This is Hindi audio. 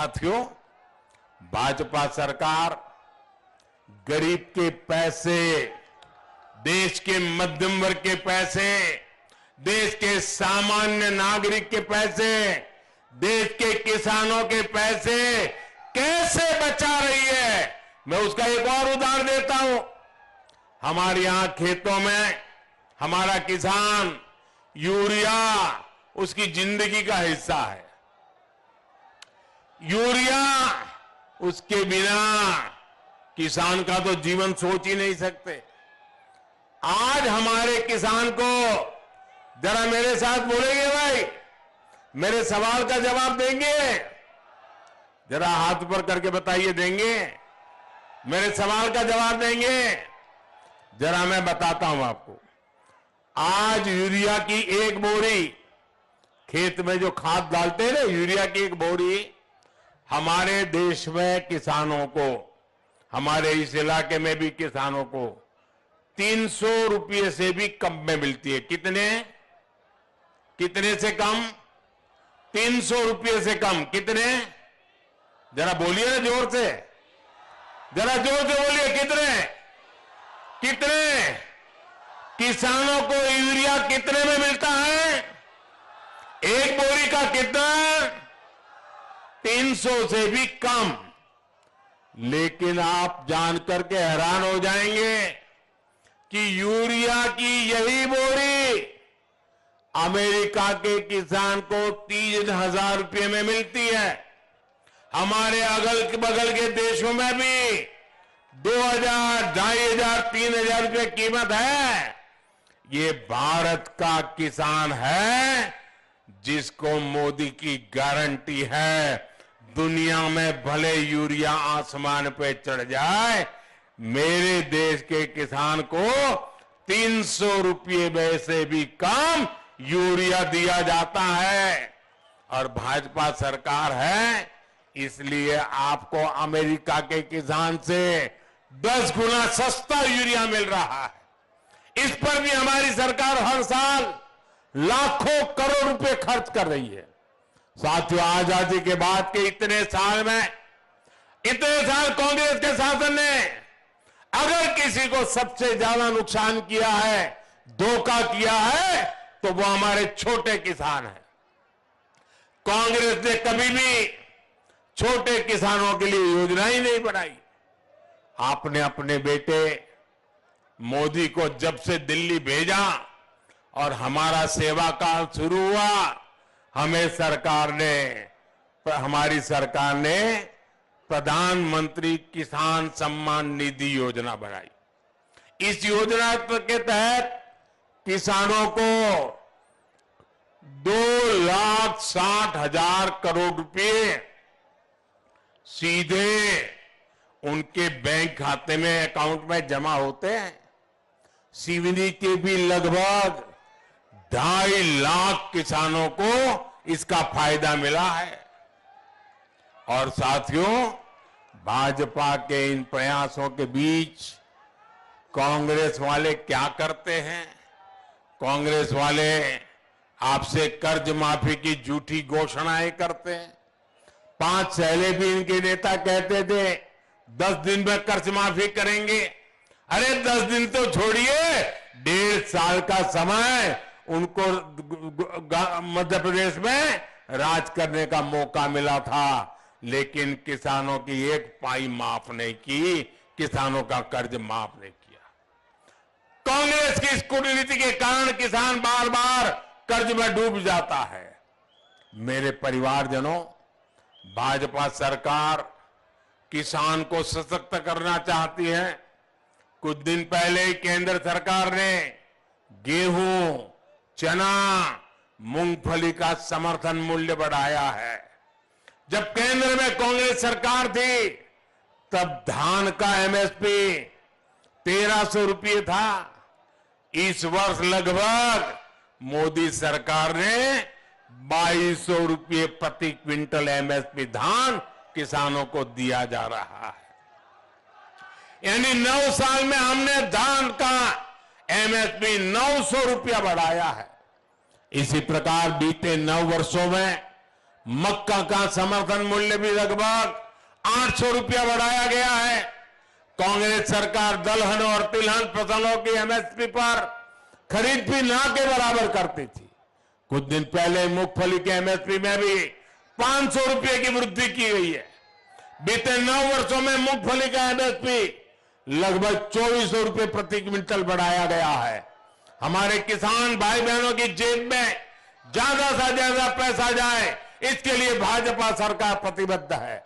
साथियों, भाजपा सरकार गरीब के पैसे, देश के मध्यम वर्ग के पैसे, देश के सामान्य नागरिक के पैसे, देश के किसानों के पैसे कैसे बचा रही है, मैं उसका एक और उदाहरण देता हूं। हमारे यहां खेतों में हमारा किसान यूरिया उसकी जिंदगी का हिस्सा है। यूरिया उसके बिना किसान का तो जीवन सोच ही नहीं सकते। आज हमारे किसान को जरा मेरे साथ बोलेंगे भाई, मेरे सवाल का जवाब देंगे? जरा हाथ ऊपर करके बताइए, देंगे? मेरे सवाल का जवाब देंगे? जरा मैं बताता हूं आपको। आज यूरिया की एक बोरी, खेत में जो खाद डालते हैं ना, यूरिया की एक बोरी हमारे देश में किसानों को, हमारे इस इलाके में भी किसानों को 300 रुपये से भी कम में मिलती है। कितने से कम? 300 रुपये से कम। कितने? जरा बोलिए ना जोर से, जरा जोर से बोलिए, कितने? किसानों को यूरिया कितने में मिलता है? एक बोरी का कितना? 300 से भी कम। लेकिन आप जानकर के हैरान हो जाएंगे कि यूरिया की यही बोरी अमेरिका के किसान को 3,000 रुपये में मिलती है। हमारे अगल बगल के देशों में भी 2,000, 2,500, 3,000 रुपये कीमत है। ये भारत का किसान है जिसको मोदी की गारंटी है, दुनिया में भले यूरिया आसमान पे चढ़ जाए, मेरे देश के किसान को 300 रुपये में से भी कम यूरिया दिया जाता है। और भाजपा सरकार है, इसलिए आपको अमेरिका के किसान से 10 गुना सस्ता यूरिया मिल रहा है। इस पर भी हमारी सरकार हर साल लाखों करोड़ रुपए खर्च कर रही है। साथियों, आजादी के बाद के इतने साल कांग्रेस के शासन ने अगर किसी को सबसे ज्यादा नुकसान किया है, धोखा किया है, तो वो हमारे छोटे किसान हैं। कांग्रेस ने कभी भी छोटे किसानों के लिए योजना ही नहीं बनाई। आपने अपने बेटे मोदी को जब से दिल्ली भेजा और हमारा सेवा काल शुरू हुआ, हमारी सरकार ने प्रधानमंत्री किसान सम्मान निधि योजना बनाई। इस योजना के तहत किसानों को 2,60,000 करोड़ रुपए सीधे उनके बैंक खाते में, अकाउंट में जमा होते हैं। सीवनी के भी लगभग 2.5 लाख किसानों को इसका फायदा मिला है। और साथियों, भाजपा के इन प्रयासों के बीच कांग्रेस वाले क्या करते हैं? कांग्रेस वाले आपसे कर्ज माफी की झूठी घोषणाएं करते हैं। 5 पहले भी इनके नेता कहते थे 10 दिन में कर्ज माफी करेंगे। अरे 10 दिन तो छोड़िए, 1.5 साल का समय उनको मध्य प्रदेश में राज करने का मौका मिला था, लेकिन किसानों की एक पाई माफ नहीं की, किसानों का कर्ज माफ नहीं किया। कांग्रेस की इस कूटनीति के कारण किसान बार बार कर्ज में डूब जाता है। मेरे परिवारजनों, भाजपा सरकार किसान को सशक्त करना चाहती है। कुछ दिन पहले ही केंद्र सरकार ने गेहूं, चना, मूंगफली का समर्थन मूल्य बढ़ाया है। जब केंद्र में कांग्रेस सरकार थी, तब धान का एमएसपी 1,300 रुपये था। इस वर्ष लगभग मोदी सरकार ने 2,200 रुपये प्रति क्विंटल एमएसपी धान किसानों को दिया जा रहा है। यानी 9 साल में हमने धान का एमएसपी 900 रुपया बढ़ाया है। इसी प्रकार बीते 9 वर्षों में मक्का का समर्थन मूल्य भी लगभग 800 रुपया बढ़ाया गया है। कांग्रेस सरकार दलहन और तिलहन फसलों की एमएसपी पर खरीद भी ना के बराबर करती थी। कुछ दिन पहले मूंगफली के एमएसपी में भी 500 रुपये की वृद्धि की गई है। बीते 9 वर्षों में मूंगफली का एमएसपी लगभग 2400 रुपये प्रति क्विंटल बढ़ाया गया है। हमारे किसान भाई बहनों की जेब में ज्यादा से ज्यादा पैसा जाए, इसके लिए भाजपा सरकार प्रतिबद्ध है।